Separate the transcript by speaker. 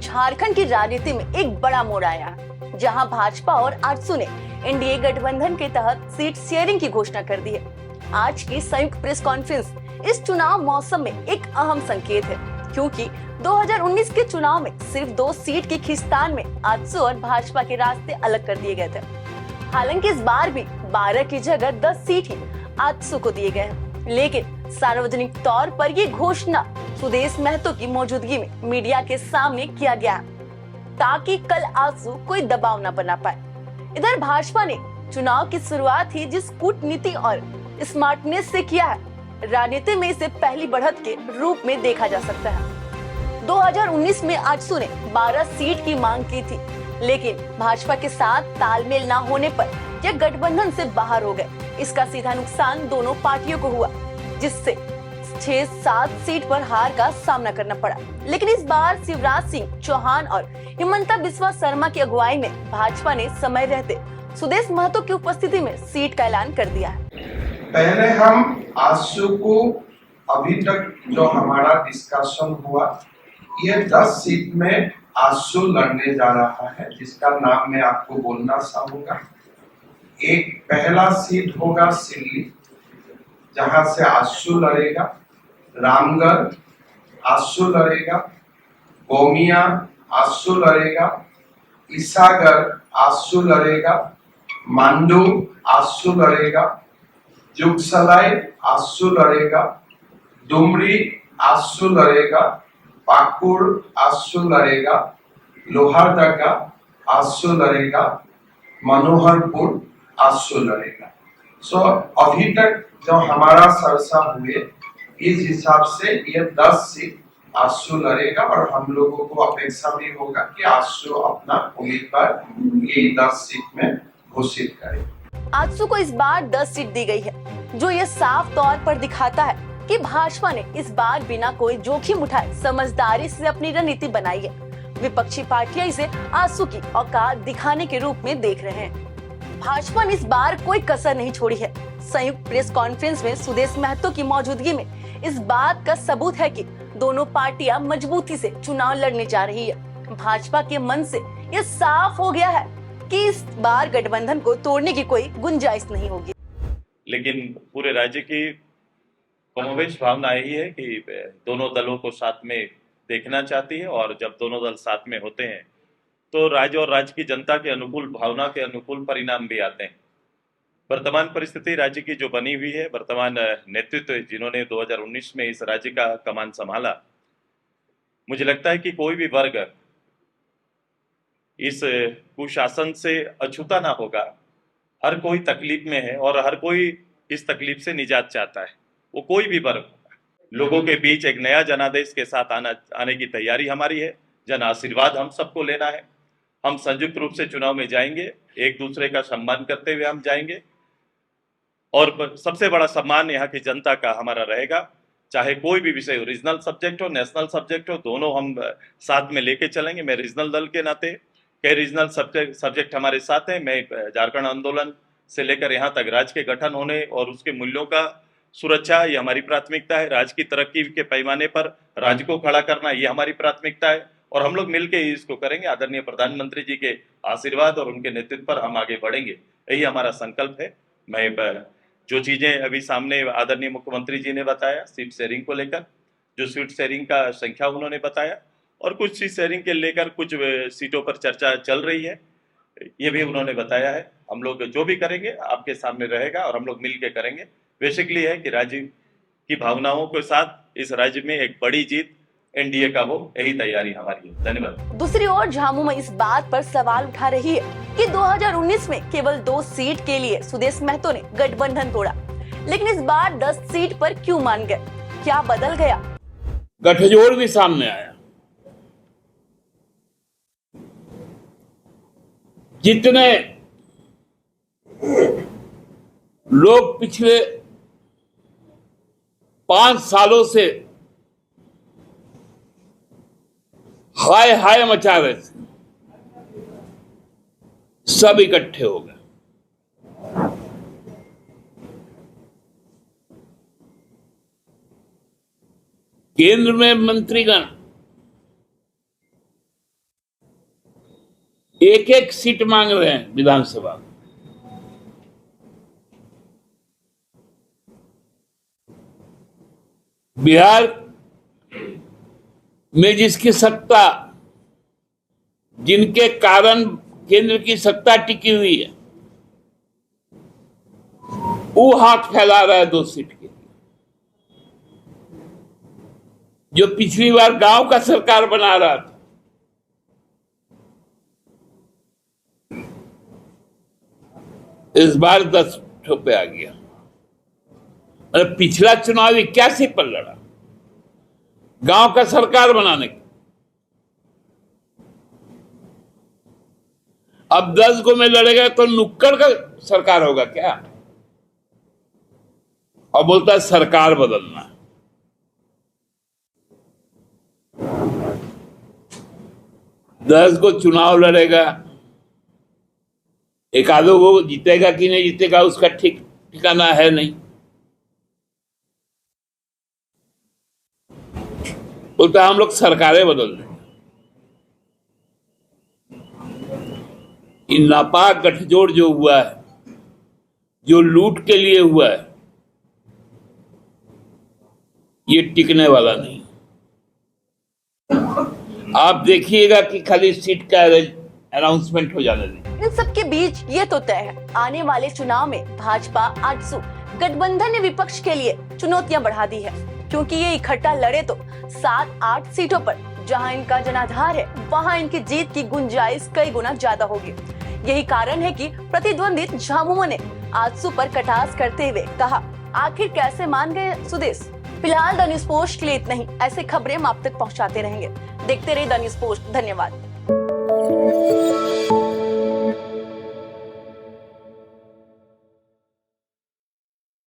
Speaker 1: झारखंड की राजनीति में एक बड़ा मोड़ आया है, जहां भाजपा और आजसू ने एनडीए गठबंधन के तहत सीट शेयरिंग की घोषणा कर दी है। आज की संयुक्त प्रेस कॉन्फ्रेंस इस चुनाव मौसम में एक अहम संकेत है, क्योंकि 2019 के चुनाव में सिर्फ 2 सीट की खींचतान में आजसू और भाजपा के रास्ते अलग कर दिए गए थे। हालांकि इस बार भी 12 की जगह 10 सीट ही आजसू को दिए गए हैं, लेकिन सार्वजनिक तौर पर ये घोषणा सुदेश महतो की मौजूदगी में मीडिया के सामने किया गया, ताकि कल आजसू कोई दबाव न बना पाए। इधर भाजपा ने चुनाव की शुरुआत ही जिस कूटनीति और स्मार्टनेस से किया है, राजनीति में इसे पहली बढ़त के रूप में देखा जा सकता है। 2019 में आजसू ने 12 सीट की मांग की थी, लेकिन भाजपा के साथ तालमेल न होने पर यह गठबंधन से बाहर हो गए। इसका सीधा नुकसान दोनों पार्टियों को हुआ, जिससे 6-7 सीट पर हार का सामना करना पड़ा। लेकिन इस बार शिवराज सिंह चौहान और हिमंता बिस्वा शर्मा की अगुवाई में भाजपा ने समय रहते सुदेश महतो की उपस्थिति में सीट का ऐलान कर दिया है।
Speaker 2: पहले हम आजसू को अभी तक जो हमारा डिस्कशन हुआ, ये 10 सीट में आजसू लड़ने जा रहा है, जिसका नाम मैं आपको बोलना चाहूंगा। एक पहला सीट होगा सिल्ली, जहां से आजसू लड़ेगा। रामगढ़ आजसू लड़ेगा। गोमिया आजसू लड़ेगा। ईसागढ़ आजसू लड़ेगा। मांडू आजसू लड़ेगा। जुगसलाई आजसू लड़ेगा। डुमरी आजसू लड़ेगा। पाकुड़ आजसू लड़ेगा। लोहारदगा आजसू लड़ेगा। मनोहरपुर आजसू लड़ेगा। अभी तक जो हमारा चर्चा हुए, इस हिसाब से ये 10 सीट आजसू लड़ेगा और हम लोगों को अपेक्षा भी होगा कि आजसू अपना उम्मीदवार ये 10 सीट में घोषित करे।
Speaker 1: आजसू को इस बार 10 सीट दी गई है, जो ये साफ तौर पर दिखाता है कि भाजपा ने इस बार बिना कोई जोखिम उठाए समझदारी से अपनी रणनीति बनाई है। विपक्षी पार्टियां इसे आजसू की औकात दिखाने के रूप में देख रहे हैं। भाजपा ने इस बार कोई कसर नहीं छोड़ी है। संयुक्त प्रेस कॉन्फ्रेंस में सुदेश महतो की मौजूदगी में इस बात का सबूत है कि दोनों पार्टियां मजबूती से चुनाव लड़ने जा रही है। भाजपा के मन से यह साफ हो गया है कि इस बार गठबंधन को तोड़ने की कोई गुंजाइश नहीं होगी।
Speaker 3: लेकिन पूरे राज्य की कमोवेश भावना यही है कि दोनों दलों को साथ में देखना चाहती है, और जब दोनों दल साथ में होते हैं तो राज्य और राज्य की जनता के अनुकूल भावना के अनुकूल परिणाम भी आते हैं। वर्तमान परिस्थिति राज्य की जो बनी हुई है, वर्तमान नेतृत्व जिन्होंने 2019 में इस राज्य का कमान संभाला, मुझे लगता है कि कोई भी वर्ग इस कुशासन से अछूता ना होगा। हर कोई तकलीफ में है और हर कोई इस तकलीफ से निजात चाहता है, वो कोई भी वर्ग होगा। लोगों के बीच एक नया जनादेश के साथ आने की तैयारी हमारी है। जन आशीर्वाद हम सबको लेना है। हम संयुक्त रूप से चुनाव में जाएंगे, एक दूसरे का सम्मान करते हुए हम जाएंगे, और सबसे बड़ा सम्मान यहाँ की जनता का हमारा रहेगा। चाहे कोई भी विषय हो, रीजनल सब्जेक्ट हो, नेशनल सब्जेक्ट हो, दोनों हम साथ में लेके चलेंगे। मैं रीजनल दल के नाते कई रीजनल सब्जेक्ट हमारे साथ हैं। मैं झारखंड आंदोलन से लेकर यहाँ तक राज्य के गठन होने और उसके मूल्यों का सुरक्षा, ये हमारी प्राथमिकता है। राज्य की तरक्की के पैमाने पर राज्य को खड़ा करना, ये हमारी प्राथमिकता है, और हम लोग मिलकर ही इसको करेंगे। आदरणीय प्रधानमंत्री जी के आशीर्वाद और उनके नेतृत्व पर हम आगे बढ़ेंगे, यही हमारा संकल्प है। मैं जो चीजें अभी सामने आदरणीय मुख्यमंत्री जी ने बताया सीट शेयरिंग को लेकर, जो सीट शेयरिंग का संख्या उन्होंने बताया, और कुछ सीट शेयरिंग के लेकर कुछ सीटों पर चर्चा चल रही है, ये भी उन्होंने बताया है। हम लोग जो भी करेंगे आपके सामने रहेगा और हम लोग मिल के करेंगे। बेसिकली है कि राज्य की भावनाओं के साथ इस राज्य में एक बड़ी जीत एनडीए का हो, यही तैयारी हमारी है। धन्यवाद।
Speaker 1: दूसरी ओर झामुमो इस बात पर सवाल उठा रही है कि 2019 में केवल 2 सीट के लिए सुदेश महतो ने गठबंधन तोड़ा, लेकिन इस बार 10 सीट पर क्यों मान गए? क्या बदल गया?
Speaker 4: गठजोड़ भी सामने आया। जितने लोग पिछले 5 सालों से हाय हाय मचा रहे थे, सब इकट्ठे हो गए। केंद्र में मंत्रीगण एक एक सीट मांग रहे हैं विधानसभा में। बिहार में जिसकी सत्ता, जिनके कारण केंद्र की सत्ता टिकी हुई है, वो हाथ फैला रहा है 2 सीट के लिए। जो पिछली बार गांव का सरकार बना रहा था, इस बार 10 पे आ गया। मतलब पिछला चुनाव 81 पर लड़ा गांव का सरकार बनाने का। अब 10 को में लड़ेगा तो नुक्कड़ का सरकार होगा क्या? और बोलता है सरकार बदलना। दस को चुनाव लड़ेगा, एक आधो को जीतेगा कि नहीं जीतेगा उसका ठीक ठिकाना है नहीं। बोलता हम लोग सरकारें बदल देंगे। इन नापाक गठजोड़ जो हुआ है, जो लूट के लिए हुआ है, ये टिकने वाला नहीं। आप देखिएगा कि खाली सीट का अनाउंसमेंट हो जाने दें।
Speaker 1: इन सब के बीच ये तो तय है, आने वाले चुनाव में भाजपा आजसू गठबंधन ने विपक्ष के लिए चुनौतियां बढ़ा दी है, क्योंकि ये इकट्ठा लड़े तो 7-8 सीटों पर जहां इनका जनाधार है, वहां इनकी जीत की गुंजाइश कई गुना ज्यादा होगी। यही कारण है कि प्रतिद्वंदी झामुमो ने आजसू पर कटाक्ष करते हुए कहा, आखिर कैसे मान गए सुदेश। फिलहाल द न्यूज़ पोस्ट के लिए इतना ही। ऐसे खबरें हम आप तक पहुंचाते रहेंगे। देखते रहिए द न्यूज़ पोस्ट। धन्यवाद।